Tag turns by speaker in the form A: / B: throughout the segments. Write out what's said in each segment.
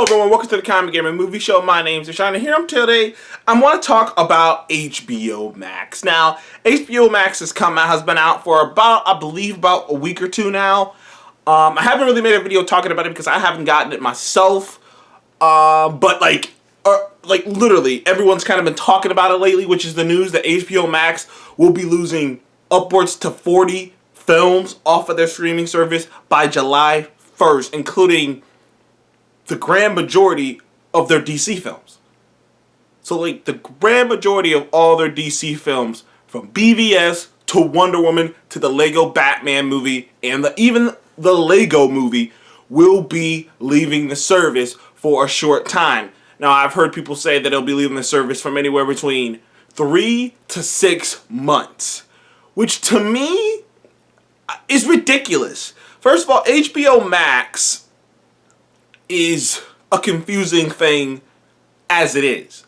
A: Hello everyone, welcome to the Comic Gamer Movie Show. My name's Deshaun, and here I'm today. I want to talk about HBO Max. Now, HBO Max has been out for about, I believe, about a week or two now. I haven't really made a video talking about it because I haven't gotten it myself. But literally, everyone's kind of been talking about it lately, which is the news that HBO Max will be losing upwards to 40 films off of their streaming service by July 1st, including the grand majority of their DC films. So like the grand majority of all their DC films, from BVS to Wonder Woman to the Lego Batman movie and even the Lego movie, will be leaving the service for a short time. Now I've heard people say that they'll be leaving the service from anywhere between 3 to 6 months, which to me is ridiculous. First of all, HBO Max is a confusing thing as it is.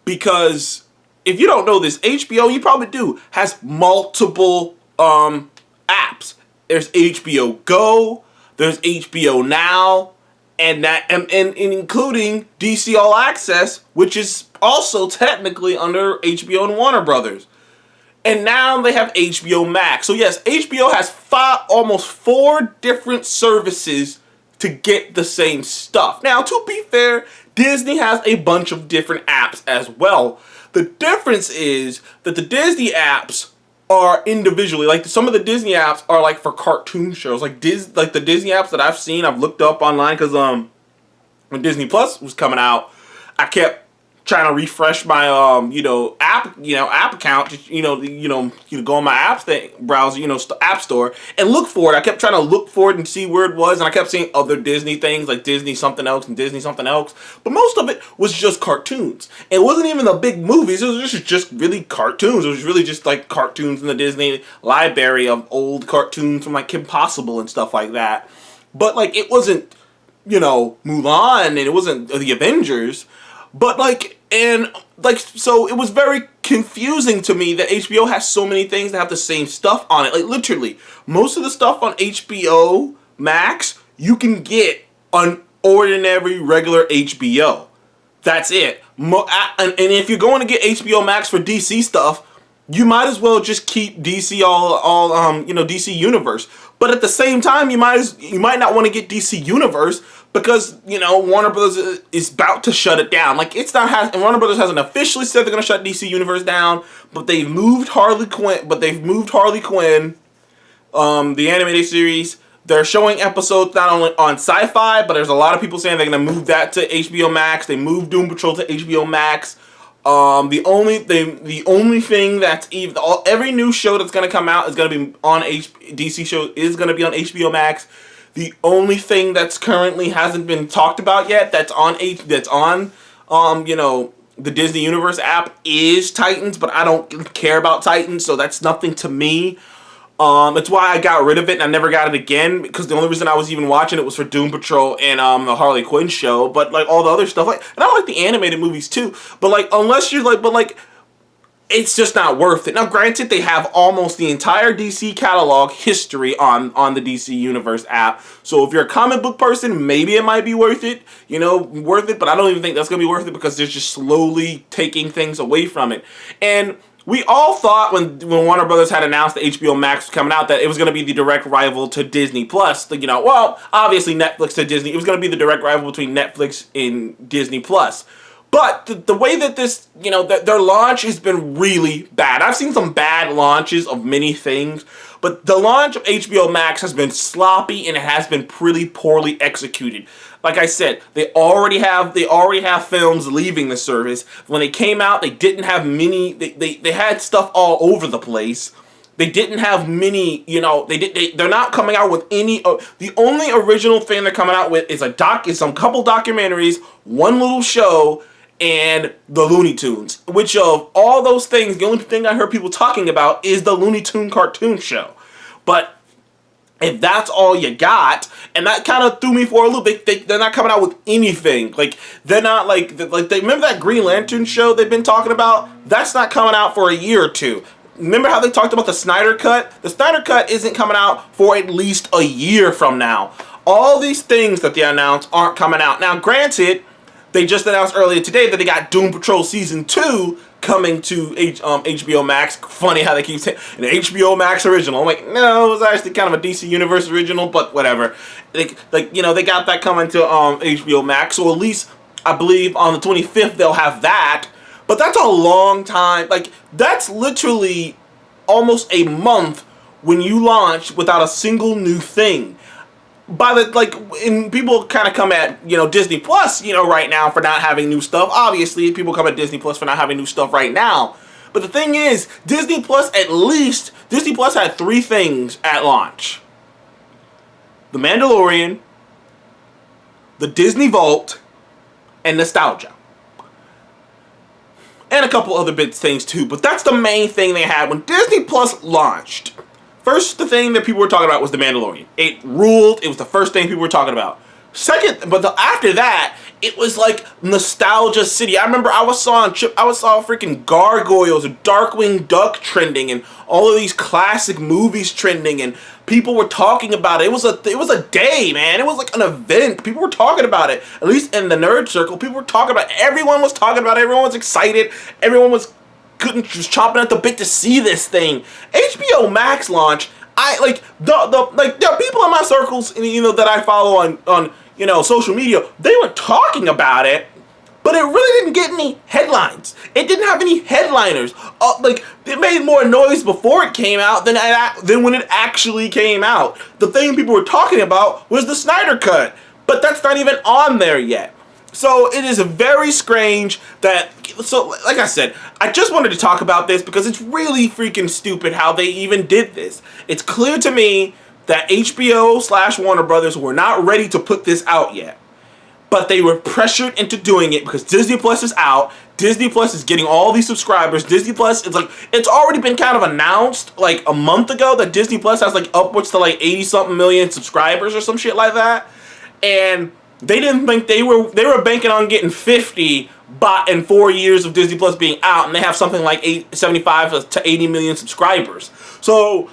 A: Because if you don't know this, HBO, you probably do, has multiple apps. There's HBO Go, there's HBO Now, and including DC All Access, which is also technically under HBO and Warner Brothers. And now they have HBO Max. So yes, HBO has almost 4 different services to get the same stuff. Now, to be fair, Disney has a bunch of different apps as well. The difference is that the Disney apps are individually, like some of the Disney apps are like for cartoon shows, like the Disney apps that I've seen, I've looked up online because when Disney Plus was coming out, I kept trying to refresh my app account, just go on my apps browser, app store, and look for it. I kept trying to look for it and see where it was, and I kept seeing other Disney things like Disney something else and Disney something else, but most of it was just cartoons. It wasn't even the big movies. It was just really cartoons. It was really just like cartoons in the Disney library of old cartoons from like Kim Possible and stuff like that. But like it wasn't Mulan, and it wasn't the Avengers. But so it was very confusing to me that HBO has so many things that have the same stuff on it. Like literally, most of the stuff on HBO Max you can get on ordinary regular HBO. That's it. And if you're going to get HBO Max for DC stuff, you might as well just keep DC DC Universe. But at the same time, you might not want to get DC Universe because Warner Brothers is about to shut it down. Like and Warner Brothers hasn't officially said they're going to shut DC Universe down, but they've moved Harley Quinn. The animated series. They're showing episodes not only on Sci-Fi, but there's a lot of people saying they're going to move that to HBO Max. They moved Doom Patrol to HBO Max. The only thing that's every new show that's going to come out is going to be on DC show is going to be on HBO Max. The only thing that's currently hasn't been talked about yet that's on the Disney Universe app is Titans, but I don't care about Titans, so that's nothing to me. That's why I got rid of it and I never got it again, because the only reason I was even watching it was for Doom Patrol and the Harley Quinn show. But like all the other stuff, and I like the animated movies too. But it's just not worth it. Now, granted, they have almost the entire DC catalog history on the DC Universe app. So if you're a comic book person, maybe it might be worth it. But I don't even think that's gonna be worth it because they're just slowly taking things away from it. And we all thought when Warner Brothers had announced that HBO Max was coming out that it was going to be the direct rival to Disney Plus. Obviously Netflix to Disney. It was going to be the direct rival between Netflix and Disney Plus. But the way that their launch has been really bad. I've seen some bad launches of many things, but the launch of HBO Max has been sloppy and it has been pretty poorly executed. Like I said, they already have films leaving the service. When they came out, they didn't have many. They had stuff all over the place. They didn't have many. They're not coming out with any. The only original thing they're coming out with is some couple documentaries, one little show, and the Looney Tunes. Which of all those things, the only thing I heard people talking about is the Looney Tune cartoon show. But if that's all you got, and that kind of threw me for a loop. They're not coming out with anything. Like they're not they remember that Green Lantern show they've been talking about? That's not coming out for a year or two. Remember how they talked about the Snyder Cut? The Snyder Cut isn't coming out for at least a year from now. all these things that they announced aren't coming out. Now, granted, they just announced earlier today that they got Doom Patrol Season 2 coming to HBO Max. Funny how they keep saying an HBO Max original. I'm like, no, it was actually kind of a DC Universe original, but whatever. They got that coming to HBO Max, so at least I believe on the 25th they'll have that. But that's a long time. Like, that's literally almost a month when you launch without a single new thing. And people kind of come at, Disney Plus, right now for not having new stuff. Obviously, people come at Disney Plus for not having new stuff right now. But the thing is, Disney Plus had 3 things at launch. The Mandalorian, the Disney Vault, and Nostalgia. And a couple other things too, but that's the main thing they had when Disney Plus launched. First, the thing that people were talking about was The Mandalorian. It ruled. It was the first thing people were talking about. Second, after that, it was like Nostalgia City. I remember I saw freaking Gargoyles and Darkwing Duck trending and all of these classic movies trending, and people were talking about it. It was a day, man. It was like an event. People were talking about it. At least in the nerd circle, people were talking about it. Everyone was talking about it. Everyone was excited. Everyone was chomping at the bit to see this thing. HBO Max launch. There are people in my circles, that I follow on social media. They were talking about it, but it really didn't get any headlines. It didn't have any headliners. It made more noise before it came out than when it actually came out. The thing people were talking about was the Snyder Cut, but that's not even on there yet. So it is very strange like I said, I just wanted to talk about this because it's really freaking stupid how they even did this. It's clear to me that HBO/Warner Brothers were not ready to put this out yet. But they were pressured into doing it because Disney Plus is out. Disney Plus is getting all these subscribers. Disney Plus is it's already been kind of announced like a month ago that Disney Plus has upwards to 80-something million subscribers or some shit like that. And they didn't think they were banking on getting 50 in 4 years of Disney Plus being out, and they have something like 75 to 80 million subscribers. So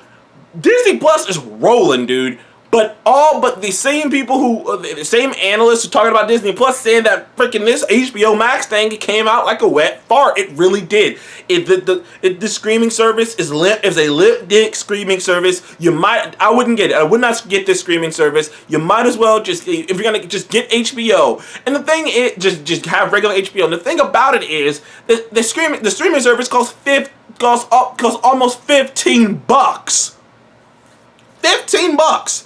A: Disney Plus is rolling, dude. But the same people the same analysts who talking about Disney Plus saying that freaking this HBO Max thing came out like a wet fart. It really did. The streaming service is a lip dick streaming service. I wouldn't get it. I would not get this streaming service. You might as well if you're gonna just get HBO. And the thing is, just have regular HBO. And the thing about it is the streaming service costs almost $15. $15.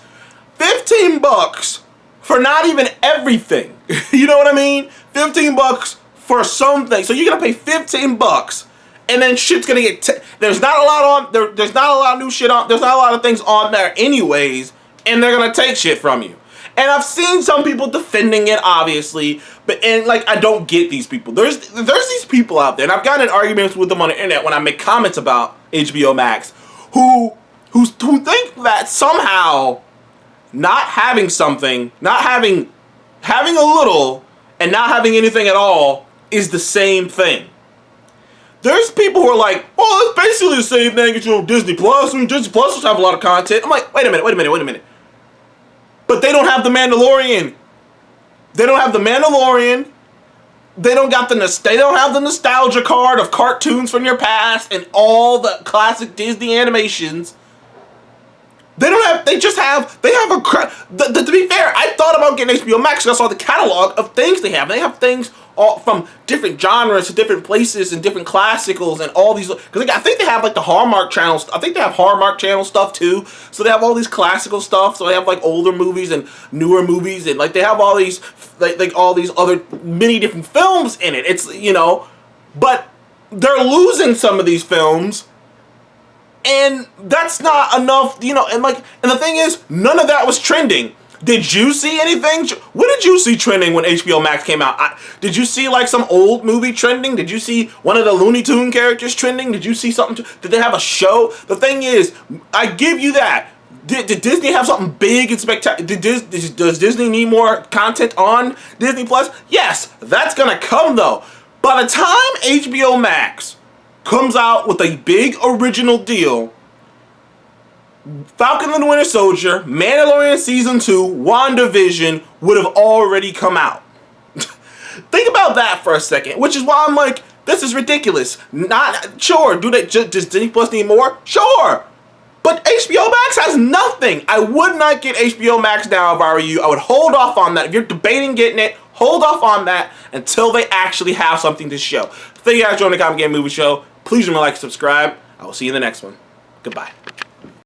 A: $15 for not even everything. You know what I mean? $15 for something. So you're gonna pay $15, and then shit's gonna get. There's not a lot on there. There's not a lot of new shit on. There's not a lot of things on there, anyways, and they're gonna take shit from you. And I've seen some people defending it, obviously, but I don't get these people. There's these people out there, and I've gotten in arguments with them on the internet when I make comments about HBO Max, who think that somehow not having something, having a little, and not having anything at all is the same thing. There's people who are like, well, it's basically the same thing as Disney Plus. I mean, Disney Plus will have a lot of content. I'm like, wait a minute. But they don't have the Mandalorian. They don't have the Mandalorian. They don't have the nostalgia card of cartoons from your past and all the classic Disney animations. To be fair, I thought about getting HBO Max because I saw the catalog of things they have. They have things all from different genres to different places and different classicals and all these. Because I think they have the Hallmark channels. I think they have Hallmark channel stuff too. So they have all these classical stuff. So they have older movies and newer movies, and they have all these all these other many different films in it. It's but they're losing some of these films. And that's not enough, and the thing is, none of that was trending. Did you see anything? What did you see trending when HBO Max came out? Did you see some old movie trending? Did you see one of the Looney Tune characters trending? Did you see something? Did they have a show? The thing is, I give you that. Did Disney have something big and spectacular? Does Disney need more content on Disney Plus? Yes, that's gonna come though. By the time HBO Max comes out with a big original deal, Falcon and the Winter Soldier, Mandalorian Season 2, WandaVision would have already come out. Think about that for a second, which is why I'm like, this is ridiculous. Not sure. Does Disney Plus need more? Sure. But HBO Max has nothing. I would not get HBO Max now if I were you. I would hold off on that. If you're debating getting it, hold off on that until they actually have something to show. Thank you guys for joining the Comic Game Movie Show. Please remember to like and subscribe. I will see you in the next one. Goodbye.